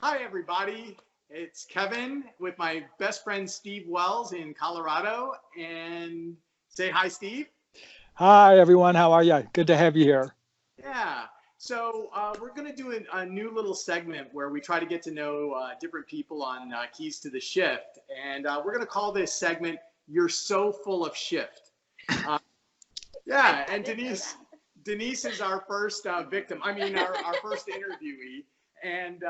Hi, everybody. It's Kevin with my best friend Steve Wells in Colorado. And say hi, Steve. Hi, everyone. How are you? Good to have you here. Yeah. So we're going to do a new little segment where we try to get to know different people on Keys to the Shift. And we're going to call this segment, You're So Full of Shift. Yeah. And Denise is our first victim. I mean, our first interviewee. And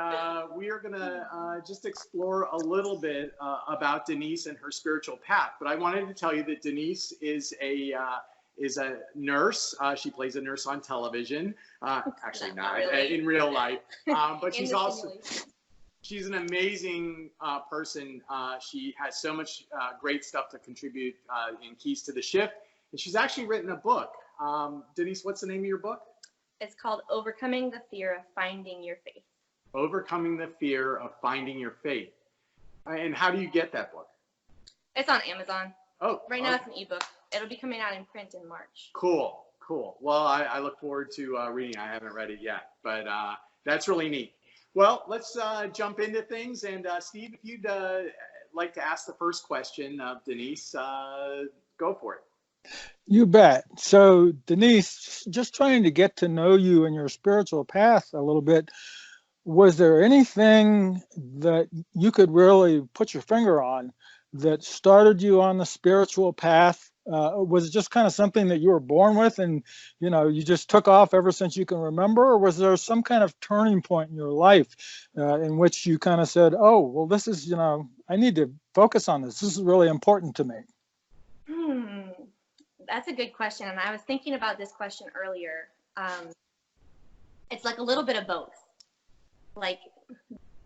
we are going to just explore a little bit about Denise and her spiritual path. But I wanted to tell you that Denise is a nurse. She plays a nurse on television. Actually, not really. In real life. But she's an amazing person. She has so much great stuff to contribute in Keys to the Shift. And she's actually written a book. Denise, what's the name of your book? It's called Overcoming the Fear of Finding Your Faith. Overcoming the Fear of Finding Your Faith. And how do you get that book? It's on Amazon. Oh, right now it's an ebook. It'll be coming out in print in March. Cool. Well, I look forward to reading. I haven't read it yet, but that's really neat. Well, let's jump into things. And Steve, if you'd like to ask the first question of Denise, go for it. You bet. So, Denise, just trying to get to know you and your spiritual path a little bit. Was there anything that you could really put your finger on that started you on the spiritual path? Was it just kind of something that you were born with and, you just took off ever since you can remember? Or was there some kind of turning point in your life in which you kind of said, oh, well, this is, I need to focus on this. This is really important to me. That's a good question. And I was thinking about this question earlier. It's like a little bit of both. Like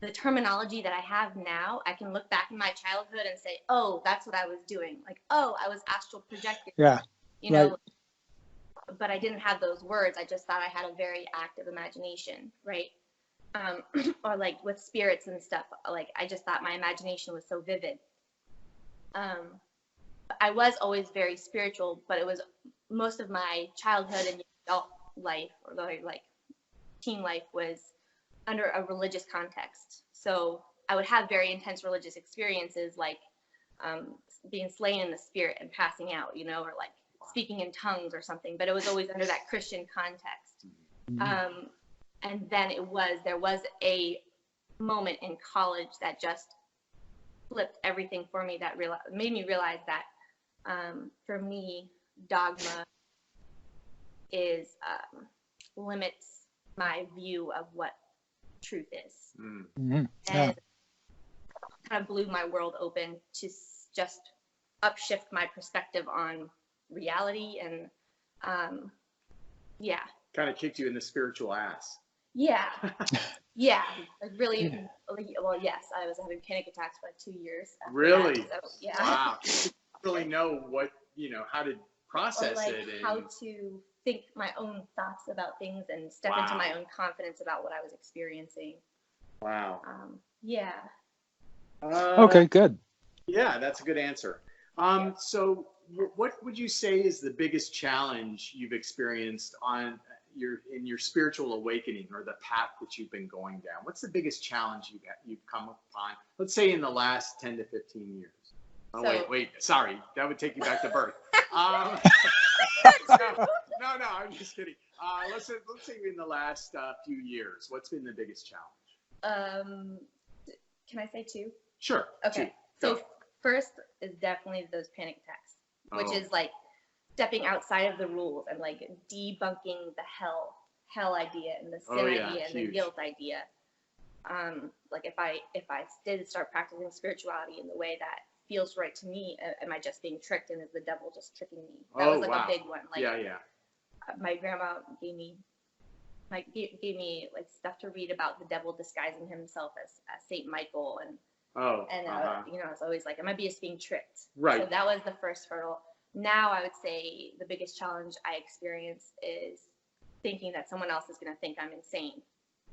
the terminology that I have now, I can look back in my childhood and say, oh, that's what I was doing. Like, oh, I was astral projecting. Yeah. Right. But I didn't have those words. I just thought I had a very active imagination, right? Or like with spirits and stuff, like I just thought my imagination was so vivid. I was always very spiritual, but it was most of my childhood and adult life, or like teen life, was under a religious context. So I would have very intense religious experiences, like being slain in the spirit and passing out, or like speaking in tongues or something, but it was always under that Christian context. And then there was a moment in college that just flipped everything for me, that made me realize that for me, dogma limits my view of what truth is. And kind of blew my world open to just upshift my perspective on reality. And kind of kicked you in the spiritual ass. Like really. Well, yes, I was having panic attacks for like 2 years. Really? That, so, yeah. Wow. You really know what, how to process it. And how to think my own thoughts about things and step into my own confidence about what I was experiencing. Wow. Okay, good. Yeah, that's a good answer. So what would you say is the biggest challenge you've experienced in your spiritual awakening, or the path that you've been going down? What's the biggest challenge you've come upon, let's say in the last 10 to 15 years? Oh, wait, sorry. That would take you back to birth. No, I'm just kidding. Let's say in the last few years, what's been the biggest challenge? Can I say two? Sure. Okay. So first is definitely those panic attacks, which is like stepping outside of the rules and like debunking the hell idea and the sin idea and the guilt idea. Like if I did start practicing spirituality in the way that feels right to me, am I just being tricked, and is the devil just tricking me? That was like a big one. Like, my grandma gave me like stuff to read about the devil disguising himself as Saint Michael, and it's always like, am I just being tricked? Right. So that was the first hurdle. Now I would say the biggest challenge I experience is thinking that someone else is going to think I'm insane.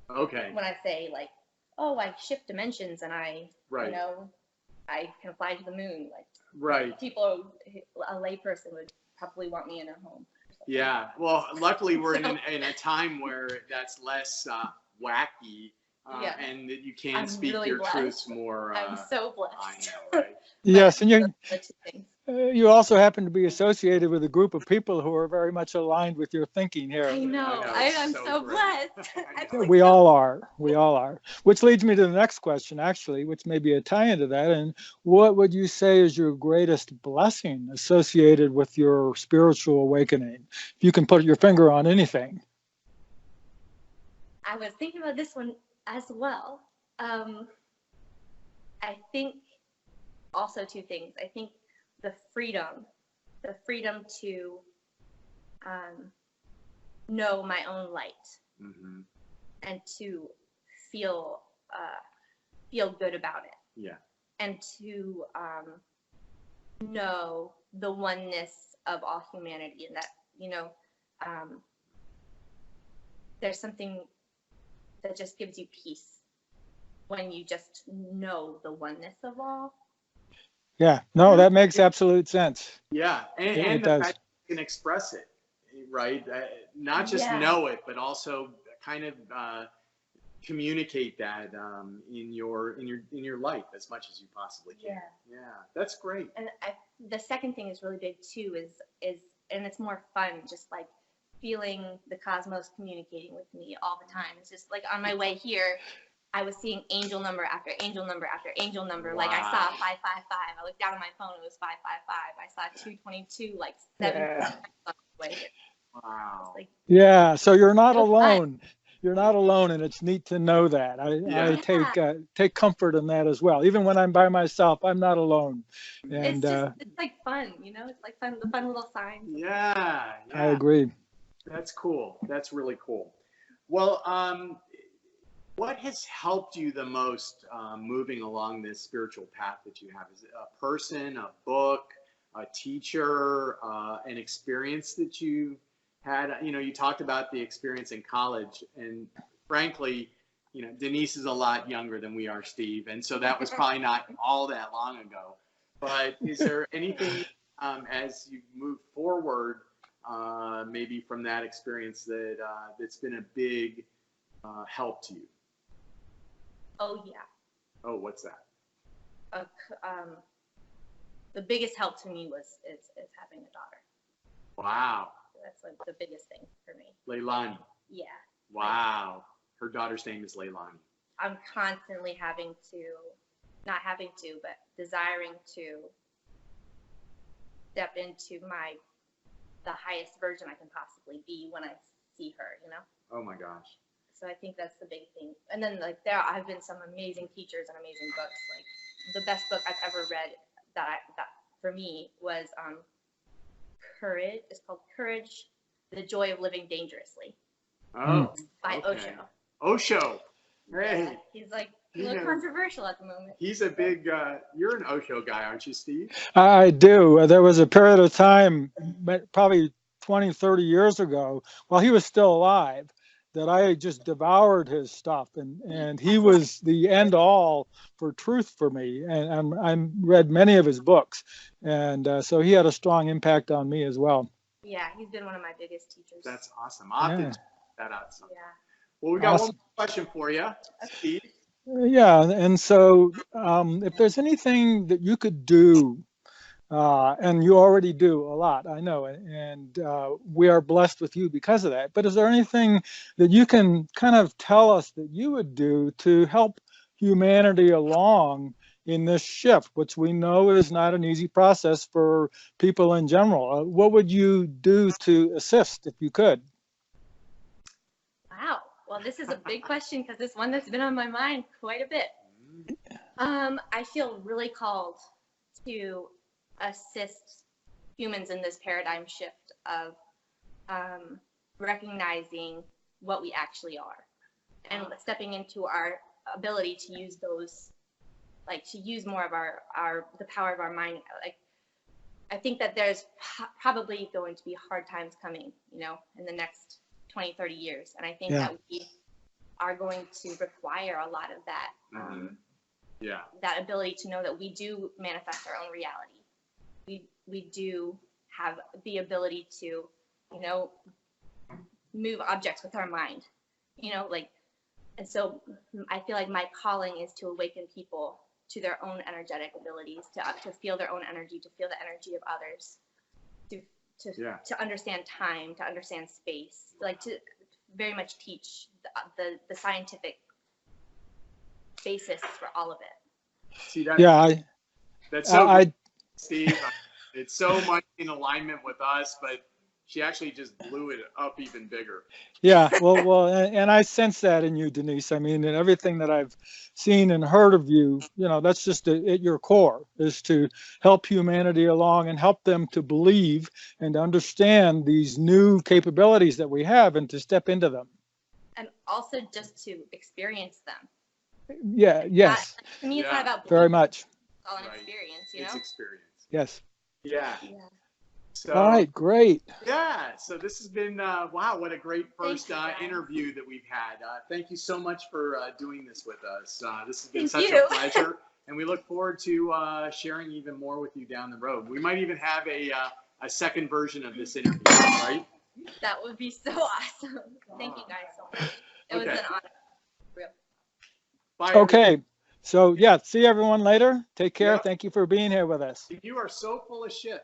Okay. When I say like, oh, I shift dimensions and I I can fly to the moon. Like, people, a layperson would probably want me in a home. Yeah. Well, luckily we're in a time where that's less wacky. Yeah. and that you can I'm speak really your blessed. truths more. I'm so blessed. I know, right? Yes, and Those are the two things. you also happen to be associated with a group of people who are very much aligned with your thinking here. I know. it's I'm so great. blessed. I I'm know. like We so- all are. We all are. Which leads me to the next question, actually, which may be a tie into that. And what would you say is your greatest blessing associated with your spiritual awakening? If you can put your finger on anything. I was thinking about this one as well. I think also two things. I think the freedom to know my own light Mhm. and to feel good about it, Yeah. and to know the oneness of all humanity, and that um, there's something that just gives you peace when you just know the oneness of all. Yeah, no, that makes absolute sense. Yeah, It and the does. fact you can express it, right? Not just Yeah. know it, but also kind of communicate that in your life as much as you possibly can. Yeah, that's great. And the second thing is really big too. Is and it's more fun, just like feeling the cosmos communicating with me all the time. It's just like on my way here, I was seeing angel number after angel number after angel number. Like I saw 555. I looked down at my phone, it was 555. I saw 222, like 7 Yeah. on the way here. Wow. Like, Yeah, so you're not so fun. alone. You're not alone, and it's neat to know that. I Yeah. take comfort in that as well. Even when I'm by myself, I'm not alone. And It's like fun, It's like fun, the fun little signs. Yeah, I yeah. agree. That's cool. That's really cool. Well, what has helped you the most moving along this spiritual path that you have? Is it a person, a book, a teacher, an experience that you had? You talked about the experience in college, and frankly, Denise is a lot younger than we are, Steve, and so that was probably not all that long ago. But is there anything as you move forward, maybe from that experience that's been a big help to you? Oh yeah. Oh, what's that? The biggest help to me is having a daughter. Wow. That's like the biggest thing for me. Leilani. Yeah. Wow. Her daughter's name is Leilani. I'm constantly not having to, but desiring to step into the highest version I can possibly be when I see her, Oh my gosh. So I think that's the big thing. And then there have been some amazing teachers and amazing books. Like the best book I've ever read that for me was Courage. It's called Courage: The Joy of Living Dangerously. Oh. By Okay. Osho. Osho. Hey. Yeah, he's like a little controversial at the moment. He's a big. You're an Osho guy, aren't you, Steve? I do. There was a period of time, probably 20, 30 years ago, while he was still alive, that I just devoured his stuff, and he was the end all for truth for me. And I read many of his books, and so he had a strong impact on me as well. Yeah, he's been one of my biggest teachers. That's awesome. I'll have to check that out sometime. Yeah. Well, we got Awesome. one more question for you, Steve. Yeah, and so if there's anything that you could do, and you already do a lot, I know, and we are blessed with you because of that. But is there anything that you can kind of tell us that you would do to help humanity along in this shift, which we know is not an easy process for people in general? What would you do to assist if you could? Wow. Well, this is a big question because it's one that's been on my mind quite a bit. I feel really called to assist humans in this paradigm shift of recognizing what we actually are and stepping into our ability to use those, like to use more of the power of our mind. Like, I think that there's probably going to be hard times coming, in the next 20, 30 years. And I think that we are going to require a lot of that, that ability to know that we do manifest our own reality. We do have the ability to, move objects with our mind, like And so I feel like my calling is to awaken people to their own energetic abilities, to feel their own energy, to feel the energy of others, to understand time, to understand space, like to very much teach the scientific basis for all of it. See that? Yeah, That's so I good, Steve. It's so much in alignment with us, but she actually just blew it up even bigger. yeah, well, and I sense that in you, Denise. I mean, in everything that I've seen and heard of you, that's just at your core, is to help humanity along and help them to believe and understand these new capabilities that we have and to step into them. And also just to experience them. Yeah, yes. To me, it's not about Very belief, much. it's all an experience, It's experience. Yes. Yeah. So, all right, great. Yeah, so this has been, wow, what a great first interview that we've had. Thank you so much for doing this with us. This has been such a pleasure, and we look forward to sharing even more with you down the road. We might even have a second version of this interview, right? That would be so awesome. Thank you guys so much. It was an honor. Bye, okay, so yeah, see everyone later. Take care. Yep. Thank you for being here with us. You are so full of shit.